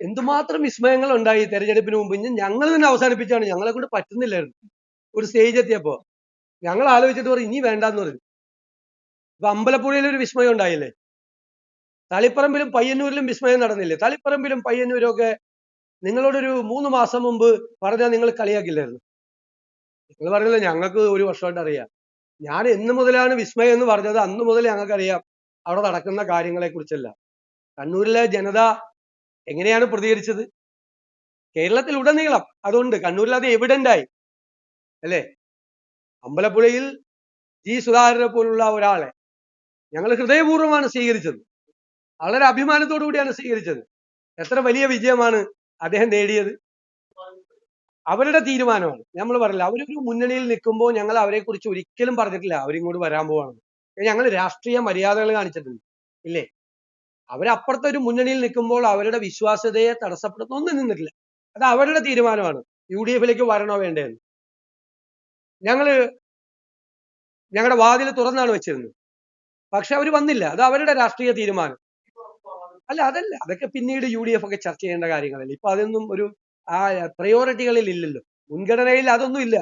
എന്തുമാത്രം വിസ്മയങ്ങൾ ഉണ്ടായി തെരഞ്ഞെടുപ്പിന് മുമ്പ്. ഞങ്ങൾ തന്നെ അവസാനിപ്പിച്ചാണ്, ഞങ്ങളെ കൊണ്ട് പറ്റുന്നില്ലായിരുന്നു. ഒരു സ്റ്റേജ് എത്തിയപ്പോ ഞങ്ങൾ ആലോചിച്ചിട്ട് പറയും ഇനി വേണ്ടാന്ന് പറഞ്ഞു. ഇപ്പൊ അമ്പലപ്പുഴയിൽ ഒരു വിസ്മയം ഉണ്ടായില്ലേ, തളിപ്പറമ്പിലും പയ്യന്നൂരിലും വിസ്മയം നടന്നില്ലേ? തളിപ്പറമ്പിലും പയ്യന്നൂരും ഒക്കെ നിങ്ങളോടൊരു 3 മാസം മുമ്പ് പറഞ്ഞാൽ നിങ്ങൾ കളിയാക്കില്ലായിരുന്നു. നിങ്ങൾ പറഞ്ഞില്ല ഞങ്ങൾക്ക് ഒരു വർഷമായിട്ട് അറിയാം. ഞാൻ എന്ന് മുതലാണ് വിസ്മയം എന്ന് പറഞ്ഞത് അന്ന് മുതൽ ഞങ്ങൾക്കറിയാം അവിടെ നടക്കുന്ന കാര്യങ്ങളെ കുറിച്ചല്ല. കണ്ണൂരിലെ ജനത എങ്ങനെയാണ് പ്രതികരിച്ചത്? കേരളത്തിൽ ഉടനീളം അതുകൊണ്ട് കണ്ണൂരിൽ അത് എവിഡന്റ് ആയി അല്ലേ? അമ്പലപ്പുഴയിൽ ജി സുധാകരനെ പോലുള്ള ഒരാളെ ഞങ്ങൾ ഹൃദയപൂർവ്വമാണ് സ്വീകരിച്ചത്, വളരെ അഭിമാനത്തോടു കൂടിയാണ് സ്വീകരിച്ചത്. എത്ര വലിയ വിജയമാണ് അദ്ദേഹം നേടിയത്! അവരുടെ തീരുമാനമാണ്. നമ്മൾ പറഞ്ഞില്ല, അവരൊരു മുന്നണിയിൽ നിൽക്കുമ്പോൾ ഞങ്ങൾ അവരെ കുറിച്ച് ഒരിക്കലും പറഞ്ഞിട്ടില്ല അവരിങ്ങോട്ട് വരാൻ പോവാണ്. ഞങ്ങൾ രാഷ്ട്രീയ മര്യാദകൾ കാണിച്ചിട്ടുണ്ട് ഇല്ലേ? അവരപ്പുറത്തെ ഒരു മുന്നണിയിൽ നിൽക്കുമ്പോൾ അവരുടെ വിശ്വാസ്യതയെ തടസ്സപ്പെടുന്ന ഒന്നും നിന്നിട്ടില്ല. അത് അവരുടെ തീരുമാനമാണ് UDF-ലേക്ക് വരണോ വേണ്ടതെന്ന്. ഞങ്ങളുടെ വാതിൽ തുറന്നാണ് വെച്ചിരുന്നത്. പക്ഷെ അവർ വന്നില്ല, അത് അവരുടെ രാഷ്ട്രീയ തീരുമാനം. അതല്ല, അതൊക്കെ പിന്നീട് UDF ഒക്കെ ചർച്ച ചെയ്യേണ്ട കാര്യങ്ങളല്ലേ. ഇപ്പൊ അതൊന്നും ഒരു പ്രയോറിറ്റികളിൽ ഇല്ലല്ലോ, മുൻഗണനയിൽ അതൊന്നും ഇല്ല.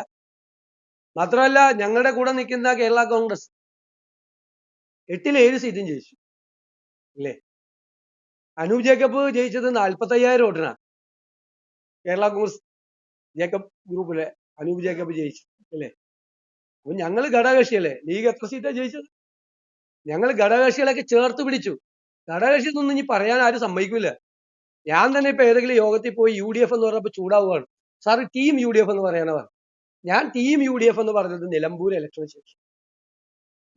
മാത്രമല്ല ഞങ്ങളുടെ കൂടെ നിൽക്കുന്ന കേരള കോൺഗ്രസ് 8-ൽ 7 സീറ്റും ജയിച്ചു അല്ലേ? അനൂപ് ജേക്കബ് ജയിച്ചത് 45,000 വോട്ടിനാണ്. കേരള കോൺഗ്രസ് ജേക്കബ് ഗ്രൂപ്പിലെ അനൂപ് ജേക്കബ് ജയിച്ചു അല്ലേ? അപ്പൊ ഞങ്ങൾ ഘടകകക്ഷിയല്ലേ. ലീഗ് എത്ര സീറ്റാണ് ജയിച്ചത്? ഞങ്ങൾ ഘടകകക്ഷികളൊക്കെ ചേർത്ത് പിടിച്ചു. ഘടകകക്ഷിയൊന്നും ഇനി പറയാൻ ആരും സമ്മതിക്കില്ല. ഞാൻ തന്നെ ഇപ്പൊ ഏതെങ്കിലും യോഗത്തിൽ പോയി UDF എന്ന് പറഞ്ഞപ്പോൾ ചൂടാവുകയാണ്. സാർ ടീം UDF എന്ന് പറയാനാണ്. ഞാൻ ടീം UDF എന്ന് പറഞ്ഞത് നിലമ്പൂർ ഇലക്ഷന് ശേഷം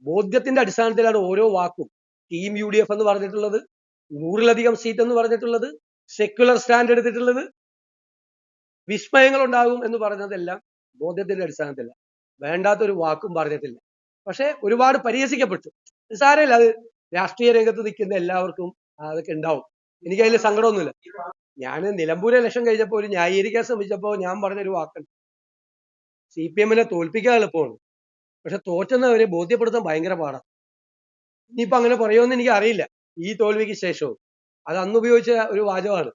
ബോധ്യത്തിന്റെ അടിസ്ഥാനത്തിലാണ് ഓരോ വാക്കും. ടീം UDF എന്ന് പറഞ്ഞിട്ടുള്ളത്, 100-ലധികം സീറ്റ് എന്ന് പറഞ്ഞിട്ടുള്ളത്, സെക്യുലർ സ്റ്റാൻഡ് എടുത്തിട്ടുള്ളത്, വിസ്മയങ്ങൾ ഉണ്ടാകും എന്ന് പറഞ്ഞതെല്ലാം ബോധ്യത്തിന്റെ അടിസ്ഥാനത്തില്ല. വേണ്ടാത്തൊരു വാക്കും പറഞ്ഞിട്ടില്ല. പക്ഷെ ഒരുപാട് പരിഹസിക്കപ്പെട്ടു. സാരമില്ല, അത് രാഷ്ട്രീയ രംഗത്ത് നിൽക്കുന്ന എല്ലാവർക്കും അതൊക്കെ ഉണ്ടാവും. എനിക്ക് അതിൽ സങ്കടമൊന്നുമില്ല. ഞാൻ നിലമ്പൂർ ഇലക്ഷൻ കഴിഞ്ഞപ്പോൾ ഒരു ന്യായീകരിക്കാൻ ശ്രമിച്ചപ്പോൾ ഞാൻ പറഞ്ഞൊരു വാക്കുണ്ട്, CPM-നെ തോൽപ്പിക്കാൻ എളുപ്പമാണ്, പക്ഷെ തോറ്റുന്നവരെ ബോധ്യപ്പെടുത്താൻ ഭയങ്കര പാടാണ്. ഇനിയിപ്പോ അങ്ങനെ പറയുമെന്ന് എനിക്ക് അറിയില്ല ഈ തോൽവിക്ക് ശേഷവും. അത് അന്ന് ഉപയോഗിച്ച ഒരു വാചകമാണ്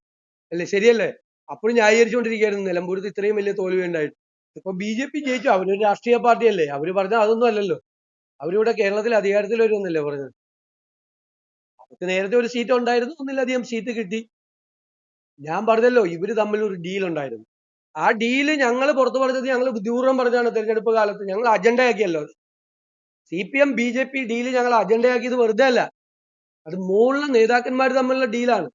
അല്ലേ? ശരിയല്ലേ? അപ്പോഴും ന്യായീകരിച്ചുകൊണ്ടിരിക്കുകയായിരുന്നു നിലമ്പൂരത്ത് ഇത്രയും വലിയ തോൽവി ഉണ്ടായിട്ട്. ഇപ്പൊ BJP ജയിച്ചു, അവരൊരു രാഷ്ട്രീയ പാർട്ടിയല്ലേ, അവര് പറഞ്ഞാൽ അതൊന്നും അല്ലല്ലോ. അവരിവിടെ കേരളത്തിൽ അധികാരത്തിൽ വരുമെന്നല്ലേ പറഞ്ഞത്. അവർക്ക് നേരത്തെ ഒരു സീറ്റ് ഉണ്ടായിരുന്നു, 1-ലധികം സീറ്റ് കിട്ടി. ഞാൻ പറഞ്ഞല്ലോ ഇവര് തമ്മിൽ ഒരു ഡീൽ ഉണ്ടായിരുന്നു. ആ ഡീല് ഞങ്ങൾ പുറത്തു പറഞ്ഞത് ഞങ്ങൾ ബുദ്ധിപൂർവ്വം പറഞ്ഞാണ്. തെരഞ്ഞെടുപ്പ് കാലത്ത് ഞങ്ങൾ അജണ്ടയാക്കിയല്ലോ. CPM BJP ഡീല് ഞങ്ങൾ അജണ്ടയാക്കിയത് വെറുതെ അല്ല, അത് മുകളിലെ നേതാക്കന്മാർ തമ്മിലുള്ള ഡീലാണ്.